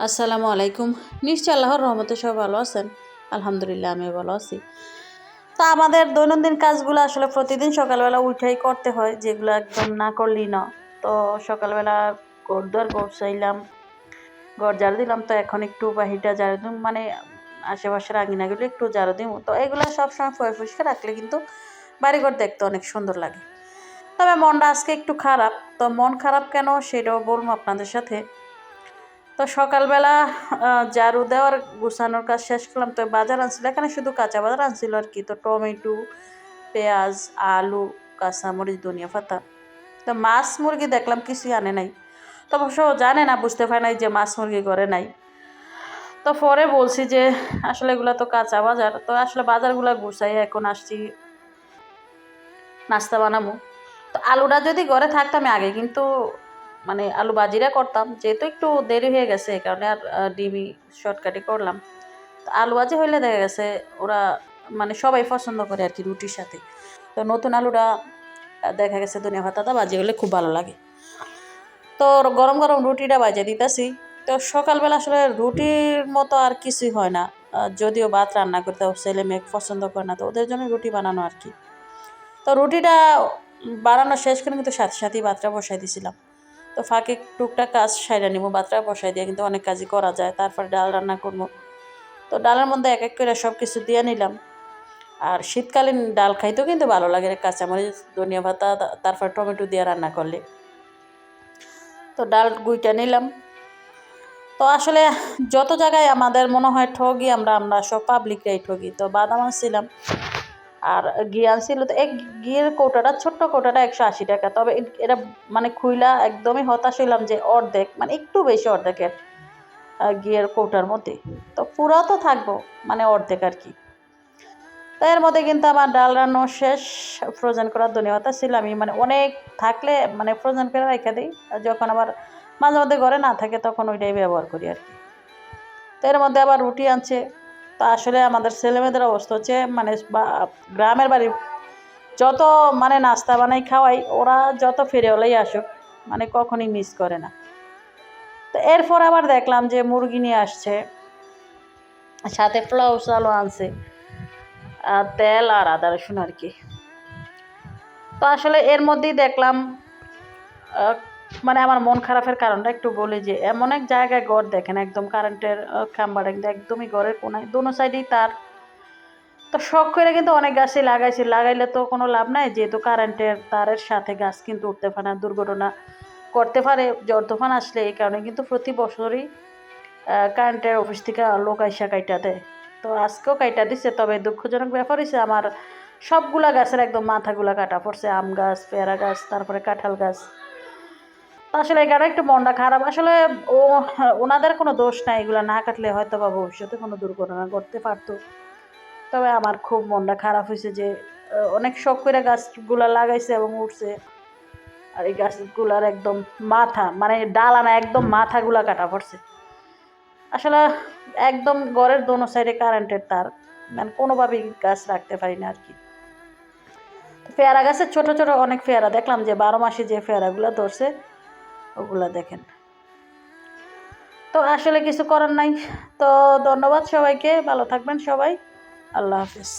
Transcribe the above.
আসসালামু আলাইকুম। নিশ্চয় আল্লাহর রহমতে সবাই ভালো আছেন। আলহামদুলিল্লাহ আমিও ভালো আছি। তো আমাদের দৈনন্দিন কাজগুলো আসলে প্রতিদিন সকালবেলা উঠেই করতে হয়, যেগুলো একদম না করলেই না। তো সকালবেলা ঘর-দুয়ার গোছাইলাম, ঘর ঝাড়ু দিলাম। তো এখন একটু বাহিরটা ঝাড়ু দিম, মানে আশেপাশের আঙিনাগুলো একটু ঝাড়ু দিম। তো এগুলো সবসময় পরিষ্কার রাখলে কিন্তু বাড়িঘর দেখতে অনেক সুন্দর লাগে। তবে মনটা আজকে একটু খারাপ। তো মন খারাপ কেন সেটাও বলবো আপনাদের সাথে। তো সকালবেলা ঝাড়ু দেওয়ার গুছানোর কাজ শেষ করলাম। তো বাজার আনছিল, এখানে শুধু কাঁচা বাজার আনছিল আর কি। তো টমেটো, পেঁয়াজ, আলু, কাঁচামরিচ, ধনিয়া পাতা। তো মাছ মুরগি দেখলাম কিছুই আনে নাই। তো অবশ্য জানে না, বুঝতে পারে নাই যে মাছ মুরগি করে নাই। তো পরে বলছি যে আসলে এগুলো তো কাঁচা বাজার। তো আসলে বাজারগুলো গুছাই এখন আসছি নাস্তা বানাবো। তো আলুটা যদি ঘরে থাকতো আমি আগে কিন্তু মানে আলু ভাজিটা করতাম, যেহেতু একটু দেরি হয়ে গেছে এই কারণে আর ডিমই শর্টকাটই করলাম। তো আলু ভাজি হইলে দেখা গেছে ওরা মানে সবাই পছন্দ করে আর কি রুটির সাথে। তো নতুন আলুটা দেখা গেছে ধনিয়া পাতাটা ভাজি হলে খুব ভালো লাগে। তো গরম গরম রুটিটা ভাজে দিতেছি। তো সকালবেলা আসলে রুটির মতো আর কিছুই হয় না। যদিও ভাত রান্না করতে ছেলে মেয়ে পছন্দ করে না, তো ওদের জন্য রুটি বানানো আর কি। তো রুটিটা বানানো শেষ করে কিন্তু সাথে সাথেই ভাতটা বসাই দিয়েছিলাম। তো ফাঁকে টুকটাক কাজ সাইরা নিব, ভাতটা বসাই দিয়ে কিন্তু অনেক কাজই করা যায়। তারপরে ডাল রান্না করবো। তো ডালের মধ্যে এক এক করে সব কিছু দিয়ে নিলাম। আর শীতকালীন ডাল খাইতেও কিন্তু ভালো লাগে কাঁচামরিচ, ধনিয়া পাতা, তারপর টমেটো দিয়ে রান্না করলে। তো ডাল গুইটা নিলাম। তো আসলে যত জায়গায় আমাদের মনে হয় ঠগি আমরা আমরা সব পাবলিকরাই ঠগি। তো বাদাম আনছিলাম আর ঘি আনছিল। তো এক ঘিয়ের কৌটাটা, ছোট্ট কৌটাটা 180 টাকা। তবে এটা মানে খুইলা একদমই হতাশ হইলাম যে অর্ধেক, মানে একটু বেশি অর্ধেকের ঘিয়ের কৌটার মধ্যে। তো পুরাও তো থাকবো, মানে অর্ধেক আর কি। তো এর মধ্যে কিন্তু আমার ডাল রান্না শেষ। ফ্রোজেন করার ধনিয়া ছিল, আমি মানে অনেক থাকলে মানে ফ্রোজেন করে রেখে দিই। আর যখন আবার মাঝে মধ্যে ঘরে না থাকে তখন ওইটাই ব্যবহার করি আর কি। তো এর মধ্যে আবার রুটি আনছে। তো আসলে আমাদের ছেলেমেয়েদের অবস্থা হচ্ছে মানে গ্রামের বাড়ি যত মানে নাস্তা বানাই খাওয়াই, ওরা যত ফিরেওয়ালাই আসুক মানে কখনই মিস করে না। তো এরপর আবার দেখলাম যে মুরগি নিয়ে আসছে, সাথে পোলাও চালও আনছে, তেল আর আদা রসুন আর কি। তো আসলে এর মধ্যেই দেখলাম মানে আমার মন খারাপের কারণটা একটু বলি যে এমন এক জায়গায় ঘর দেখেন, একদম কারেন্টের খাম্বাটা কিন্তু একদমই ঘরের কোনায়, দোনো সাইডেই তার। তো শখ করে কিন্তু অনেক গাছই লাগাইছি, লাগাইলে তো কোনো লাভ নাই, যেহেতু কারেন্টের তারের সাথে গাছ কিন্তু উঠতে পারে না, দুর্ঘটনা করতে পারে ঝড় তুফান আসলে। এই কারণে কিন্তু প্রতি বছরই কারেন্টের অফিস থেকে লোক আইসা কাইটা দেয়। তো আজকেও কাইটা দিচ্ছে। তবে দুঃখজনক ব্যাপার হয়েছে আমার সবগুলা গাছের একদম মাথাগুলা কাটা পড়ছে, আম গাছ, পেয়ারা গাছ, তারপরে কাঁঠাল গাছ। তো আসলে এই কারণে একটু মনটা খারাপ। আসলে ও ওনাদের কোনো দোষ নাই, এগুলো না কাটলে হয়তো বা ভবিষ্যতে কোনো দুর্ঘটনা ঘটতে পারতো। তবে আমার খুব মনটা খারাপ হয়েছে যে অনেক শখ করে গাছগুলা লাগাইছে এবং উঠছে, আর এই গাছগুলার একদম মাথা মানে ডালানা একদম মাথাগুলা কাটা পড়ছে। আসলে একদম ঘরের দোনো সাইডে কারেন্টের তার, মানে কোনোভাবেই গাছ রাখতে পারি না আর কি। পেয়ারা গাছের ছোট ছোট অনেক পেয়ারা দেখলাম, যে 12 মাসে যে পেয়ারাগুলো ধরছে ওগুলা দেখেন। তো আসলে কিছু করার নাই। তো ধন্যবাদ সবাইকে, ভালো থাকবেন সবাই। আল্লাহ হাফিজ।